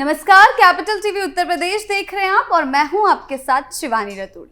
नमस्कार, capital TV Uttar Pradesh देख रहे हैं आप और मैं हूं आपके साथ शिवानी रतूड़ी।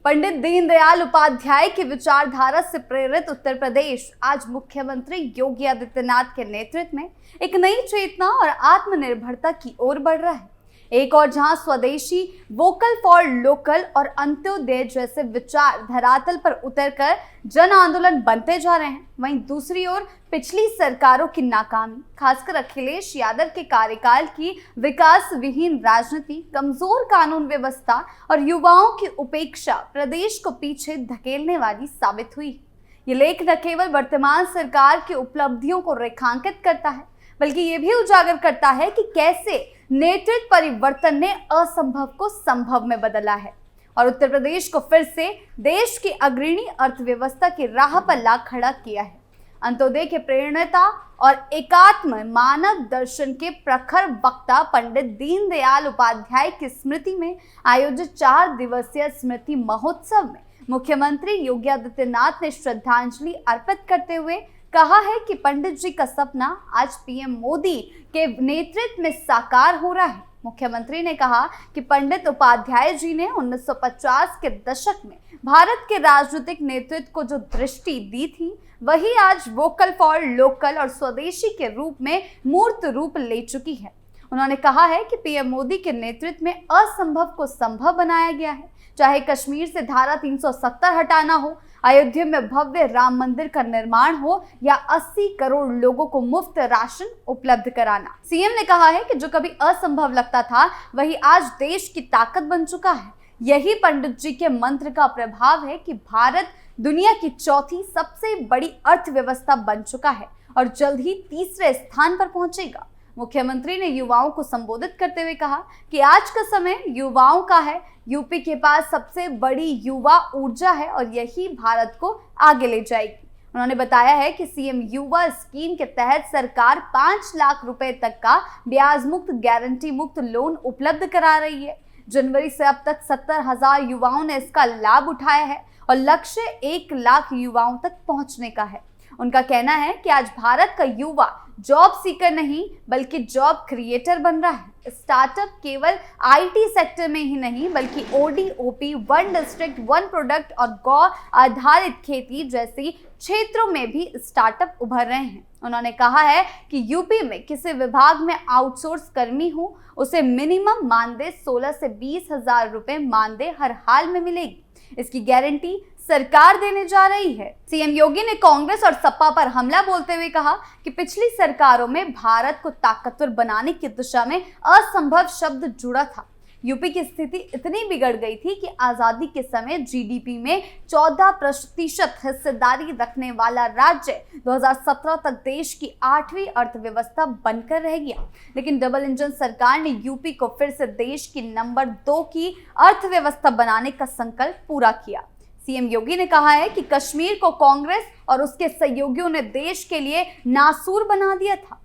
पंडित दीनदयाल उपाध्याय की विचारधारा से प्रेरित उत्तर प्रदेश आज मुख्यमंत्री योगी आदित्यनाथ के नेतृत्व में एक नई चेतना और आत्मनिर्भरता की ओर बढ़ रहा है। एक और जहां स्वदेशी, वोकल फॉर लोकल और अंत्योदय जैसे विचार धरातल पर उतरकर जन आंदोलन बनते जा रहे हैं, वहीं दूसरी ओर पिछली सरकारों की नाकामी, खासकर अखिलेश यादव के कार्यकाल की विकास विहीन राजनीति, कमजोर कानून व्यवस्था और युवाओं की उपेक्षा प्रदेश को पीछे धकेलने वाली साबित हुई। ये लेख न केवल वर्तमान सरकार की उपलब्धियों को रेखांकित करता है, बल्कि ये भी उजागर करता है कि कैसे नेतृत्व परिवर्तन ने असंभव को संभव में बदला है और उत्तर प्रदेश को फिर से देश की अग्रणी अर्थव्यवस्था की राह पर ला खड़ा किया है। अंत्योदय के प्रेरणा और एकात्म मानव दर्शन के प्रखर वक्ता पंडित दीनदयाल उपाध्याय की स्मृति में आयोजित 4 दिवसीय स्मृति महोत्सव में मुख्यमंत्री योगी आदित्यनाथ ने श्रद्धांजलि अर्पित करते हुए कहा है कि पंडित जी का सपना आज पीएम मोदी के नेतृत्व में साकार हो रहा है। मुख्यमंत्री ने कहा कि पंडित उपाध्याय जी ने 1950 के दशक में भारत के राजनीतिक नेतृत्व को जो दृष्टि दी थी, वही आज वोकल फॉर लोकल और स्वदेशी के रूप में मूर्त रूप ले चुकी है। उन्होंने कहा है कि पीएम मोदी के नेतृत्व में असंभव को संभव बनाया गया है, चाहे कश्मीर से धारा 370 हटाना हो, अयोध्या में भव्य राम मंदिर का निर्माण हो या 80 करोड़ लोगों को मुफ्त राशन उपलब्ध कराना। सीएम ने कहा है कि जो कभी असंभव लगता था, वही आज देश की ताकत बन चुका है। यही पंडित जी के मंत्र का प्रभाव है कि भारत दुनिया की चौथी सबसे बड़ी अर्थव्यवस्था बन चुका है और जल्द ही तीसरे स्थान पर पहुंचेगा। मुख्यमंत्री ने युवाओं को संबोधित करते हुए कहा कि आज का समय युवाओं का है। यूपी के पास सबसे बड़ी युवा ऊर्जा है और यही भारत को आगे ले जाएगी। उन्होंने बताया है कि सीएम युवा स्कीम के तहत सरकार 5 लाख रुपए तक का ब्याज मुक्त, गारंटी मुक्त लोन उपलब्ध करा रही है। जनवरी से अब तक 70,000 युवाओं ने इसका लाभ उठाया है और लक्ष्य 1 लाख युवाओं तक पहुंचने का है। उनका कहना है कि आज भारत का युवा जॉब सीकर नहीं बल्कि जॉब क्रिएटर बन रहा है। स्टार्टअप केवल आईटी सेक्टर में ही नहीं बल्कि ODOP, one district one product और गौ आधारित खेती जैसी क्षेत्रों में भी स्टार्टअप उभर रहे हैं। उन्होंने कहा है कि यूपी में किसी विभाग में आउटसोर्स कर्मी हो, उसे मिनिमम मानदेय 16 से 20,000 रुपए मानदेय हर हाल में मिलेगी। इसकी गारंटी सरकार देने जा रही है। सीएम योगी ने कांग्रेस और सपा पर हमला बोलते हुए कहा कि पिछली सरकारों में भारत को ताकतवर बनाने की दिशा में असंभव शब्द जुड़ा था। यूपी की स्थिति इतनी बिगड़ गई थी कि आजादी के समय जीडीपी में 14% हिस्सेदारी रखने वाला राज्य 2017 तक देश की 8वीं अर्थव्यवस्था बनकर रह गया। लेकिन डबल इंजन सरकार ने यूपी को फिर से देश की नंबर 2 की अर्थव्यवस्था बनाने का संकल्प पूरा किया। सीएम योगी ने कहा है कि कश्मीर को कांग्रेस और उसके सहयोगियों ने देश के लिए नासूर बना दिया था।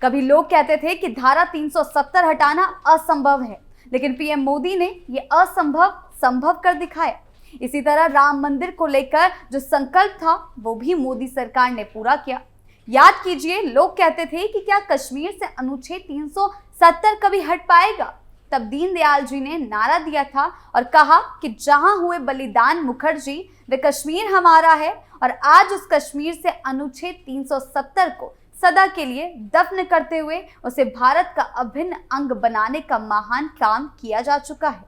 कभी लोग कहते थे कि धारा 370 हटाना असंभव है, लेकिन पीएम मोदी ने ये असंभव संभव कर दिखाया। इसी तरह राम मंदिर को लेकर जो संकल्प था, वो भी मोदी सरकार ने पूरा किया। याद कीजिए, लोग कहते थे कि क्या कश्मीर से अनुच्छेद 370 कभी हट पाएगा। तब दीनदयाल जी ने नारा दिया था और कहा कि जहां हुए बलिदान मुखर्जी, वे कश्मीर हमारा है और आज उस कश्मीर से अनुच्छेद 370 को सदा के लिए दफन करते हुए उसे भारत का अभिन्न अंग बनाने का महान काम किया जा चुका है।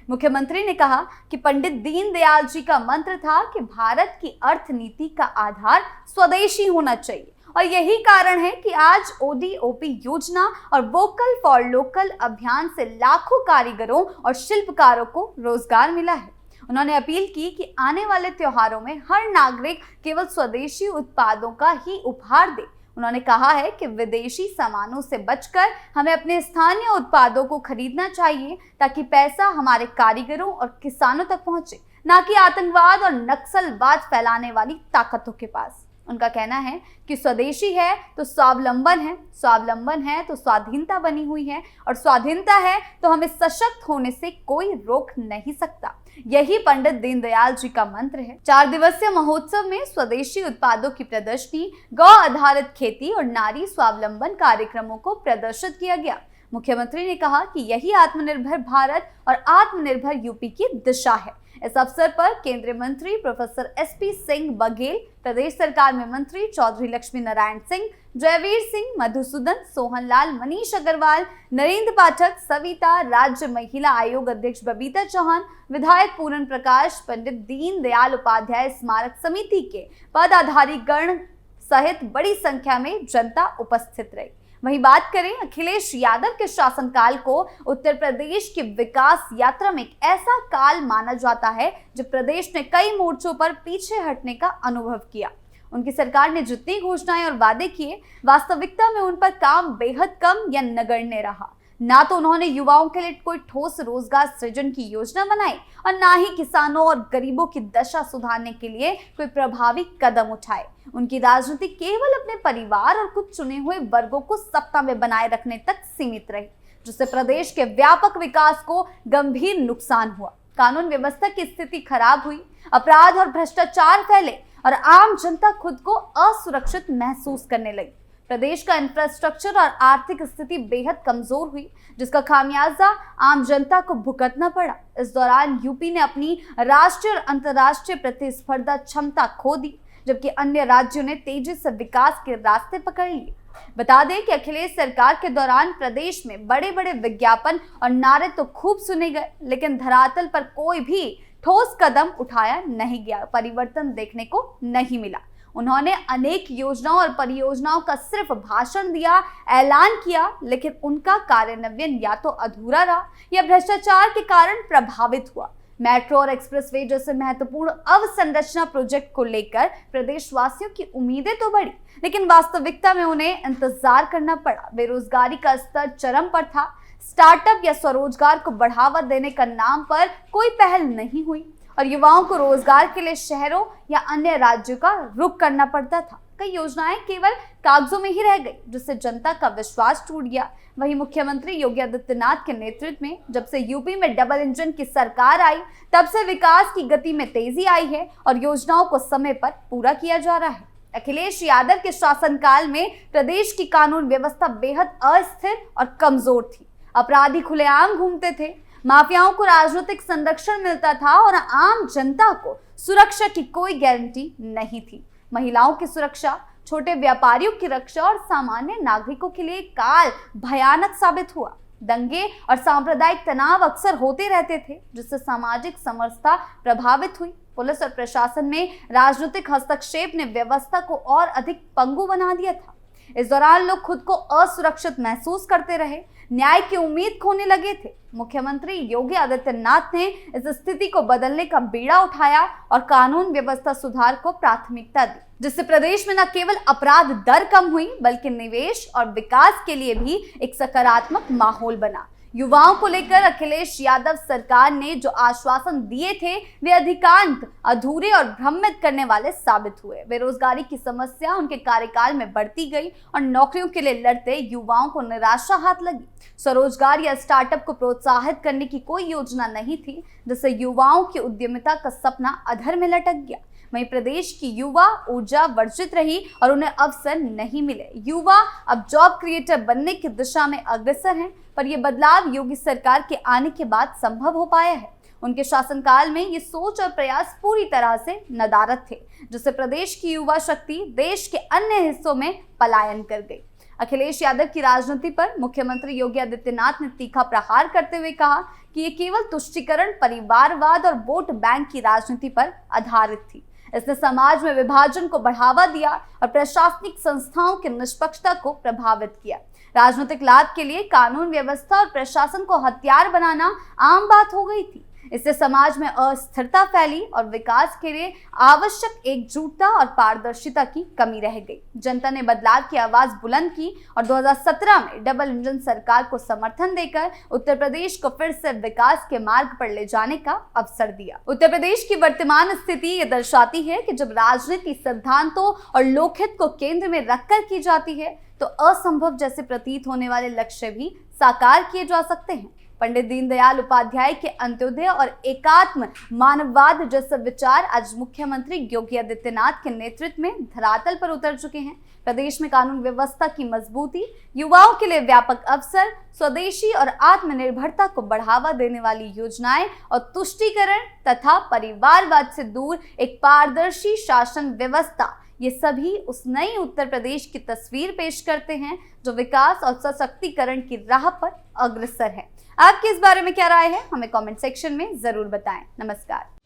मुख्यमंत्री ने कहा कि पंडित दीनदयाल जी का मंत्र था कि भारत की अर्थनीति का आधार स्वदेशी होना चाहिए और यही कारण है कि आज ओडीओपी योजना और वोकल फॉर लोकल अभियान से लाखों कारीगरों और शिल्पकारों को रोजगार मिला है। उन्होंने अपील की कि आने वाले त्योहारों में हर नागरिक केवल स्वदेशी उत्पादों का ही उपहार दे। उन्होंने कहा है कि विदेशी सामानों से बचकर हमें अपने स्थानीय उत्पादों को खरीदना चाहिए ताकि पैसा हमारे कारीगरों और किसानों तक पहुंचे, ना कि आतंकवाद और नक्सलवाद फैलाने वाली ताकतों के पास। उनका कहना है कि स्वदेशी है तो स्वावलंबन है, स्वावलंबन है तो स्वाधीनता बनी हुई है और स्वाधीनता है तो हमें सशक्त होने से कोई रोक नहीं सकता। यही पंडित दीनदयाल जी का मंत्र है। 4 दिवसीय महोत्सव में स्वदेशी उत्पादों की प्रदर्शनी, गौ आधारित खेती और नारी स्वावलंबन कार्यक्रमों को प्रदर्शित किया गया। मुख्यमंत्री ने कहा कि यही आत्मनिर्भर भारत और आत्मनिर्भर यूपी की दिशा है। इस अवसर पर केंद्रीय मंत्री प्रोफेसर एसपी सिंह बघेल, प्रदेश सरकार में मंत्री चौधरी लक्ष्मी नारायण सिंह, जयवीर सिंह, मधुसूदन, सोहनलाल, मनीष अग्रवाल, नरेंद्र पाठक, सविता, राज्य महिला आयोग अध्यक्ष बबीता चौहान, विधायक पूरन प्रकाश, पंडित दीनदयाल उपाध्याय स्मारक समिति के पदाधिकारी गण सहित बड़ी संख्या में जनता उपस्थित रही। वहीं बात करें अखिलेश यादव के शासनकाल को उत्तर प्रदेश की विकास यात्रा में एक ऐसा काल माना जाता है जब प्रदेश ने कई मोर्चों पर पीछे हटने का अनुभव किया। उनकी सरकार ने जितनी घोषणाएं और वादे किए, वास्तविकता में उन पर काम बेहद कम या नगण्य रहा। ना तो उन्होंने युवाओं के लिए कोई ठोस रोजगार सृजन की योजना बनाई और ना ही किसानों और गरीबों की दशा सुधारने के लिए कोई प्रभावी कदम उठाए। उनकी राजनीति केवल अपने परिवार और कुछ चुने हुए वर्गों को सत्ता में बनाए रखने तक सीमित रही, जिससे प्रदेश के व्यापक विकास को गंभीर नुकसान हुआ। कानून व्यवस्था की स्थिति खराब हुई, अपराध और भ्रष्टाचार फैले और आम जनता खुद को असुरक्षित महसूस करने लगी। प्रदेश का इंफ्रास्ट्रक्चर और आर्थिक स्थिति बेहद कमजोर हुई, जिसका खामियाजा आम जनता को भुगतना पड़ा। इस दौरान यूपी ने अपनी राष्ट्रीय और अंतर्राष्ट्रीय प्रतिस्पर्धा क्षमता खो दी, जबकि अन्य राज्यों ने तेजी से विकास के रास्ते पकड़ लिए। बता दें कि अखिलेश सरकार के दौरान प्रदेश में बड़े बड़े विज्ञापन और नारे तो खूब सुने गए, लेकिन धरातल पर कोई भी ठोस कदम उठाया नहीं गया, परिवर्तन देखने को नहीं मिला। उन्होंने अनेक योजनाओं और परियोजनाओं का सिर्फ भाषण दिया, ऐलान किया, लेकिन उनका कार्यान्वयन या तो अधूरा रहा या भ्रष्टाचार के कारण प्रभावित हुआ। मेट्रो और एक्सप्रेसवे जैसे महत्वपूर्ण अवसंरचना प्रोजेक्ट को लेकर प्रदेशवासियों की उम्मीदें तो बढ़ी, लेकिन वास्तविकता में उन्हें इंतजार करना पड़ा। बेरोजगारी का स्तर चरम पर था। स्टार्टअप या स्वरोजगार को बढ़ावा देने का नाम पर कोई पहल नहीं हुई और युवाओं को रोजगार के लिए शहरों या अन्य राज्यों का रुख करना पड़ता था। कई योजनाएं केवल कागजों में ही रह गई, जिससे जनता का विश्वास टूट गया। वहीं मुख्यमंत्री योगी आदित्यनाथ के नेतृत्व में जब से यूपी में डबल इंजन की सरकार आई, तब से विकास की गति में तेजी आई है और योजनाओं को समय पर पूरा किया जा रहा है। अखिलेश यादव के शासनकाल में प्रदेश की कानून व्यवस्था बेहद अस्थिर और कमजोर थी। अपराधी खुलेआम घूमते थे, माफियाओं को राजनीतिक संरक्षण मिलता था और आम जनता को सुरक्षा की कोई गारंटी नहीं थी। महिलाओं की सुरक्षा, छोटे व्यापारियों की रक्षा और सामान्य नागरिकों के लिए काल भयानक साबित हुआ। दंगे और सांप्रदायिक तनाव अक्सर होते रहते थे, जिससे सामाजिक समरसता प्रभावित हुई। पुलिस और प्रशासन में राजनीतिक हस्तक्षेप ने व्यवस्था को और अधिक पंगु बना दिया था। इस दौरान लोग खुद को असुरक्षित महसूस करते रहे, न्याय की उम्मीद खोने लगे थे। मुख्यमंत्री योगी आदित्यनाथ ने इस स्थिति को बदलने का बीड़ा उठाया और कानून व्यवस्था सुधार को प्राथमिकता दी, जिससे प्रदेश में न केवल अपराध दर कम हुई, बल्कि निवेश और विकास के लिए भी एक सकारात्मक माहौल बना। युवाओं को लेकर अखिलेश यादव सरकार ने जो आश्वासन दिए थे, वे अधिकांश अधूरे और भ्रमित करने वाले साबित हुए। बेरोजगारी की समस्या उनके कार्यकाल में बढ़ती गई और नौकरियों के लिए लड़ते युवाओं को निराशा हाथ लगी। स्वरोजगार या स्टार्टअप को प्रोत्साहित करने की कोई योजना नहीं थी, जिससे युवाओं की उद्यमिता का सपना अधर में लटक गया। वहीं प्रदेश की युवा ऊर्जा वर्जित रही और उन्हें अवसर नहीं मिले। युवा अब जॉब क्रिएटर बनने की दिशा में अग्रसर हैं, पर यह बदलाव योगी सरकार के आने के बाद संभव हो पाया है। उनके शासनकाल में ये सोच और प्रयास पूरी तरह से नदारद थे, जिससे प्रदेश की युवा शक्ति देश के अन्य हिस्सों में पलायन कर गई। अखिलेश यादव की राजनीति पर मुख्यमंत्री योगी आदित्यनाथ ने तीखा प्रहार करते हुए कहा कि ये केवल तुष्टीकरण, परिवारवाद और वोट बैंक की राजनीति पर आधारित थी। इसने समाज में विभाजन को बढ़ावा दिया और प्रशासनिक संस्थाओं की निष्पक्षता को प्रभावित किया। राजनीतिक लाभ के लिए कानून व्यवस्था और प्रशासन को हथियार बनाना आम बात हो गई थी। इससे समाज में अस्थिरता फैली और विकास के लिए आवश्यक एकजुटता और पारदर्शिता की कमी रह गई। जनता ने बदलाव की आवाज बुलंद की और 2017 में डबल इंजन सरकार को समर्थन देकर उत्तर प्रदेश को फिर से विकास के मार्ग पर ले जाने का अवसर दिया। उत्तर प्रदेश की वर्तमान स्थिति ये दर्शाती है कि जब राजनीति सिद्धांतों और लोकहित को केंद्र में रखकर की जाती है, तो असंभव जैसे प्रतीत होने वाले लक्ष्य भी साकार किए जा सकते हैं। पंडित दीनदयाल उपाध्याय के अंत्योदय और एकात्म मानववाद जैसे विचार आज मुख्यमंत्री योगी आदित्यनाथ के नेतृत्व में धरातल पर उतर चुके हैं। प्रदेश में कानून व्यवस्था की मजबूती, युवाओं के लिए व्यापक अवसर, स्वदेशी और आत्मनिर्भरता को बढ़ावा देने वाली योजनाएं और तुष्टीकरण तथा परिवारवाद से दूर एक पारदर्शी शासन व्यवस्था, ये सभी उस नई उत्तर प्रदेश की तस्वीर पेश करते हैं जो विकास और सशक्तिकरण की राह पर अग्रसर है। आपकी इस बारे में क्या राय है, हमें कमेंट सेक्शन में जरूर बताएं। नमस्कार।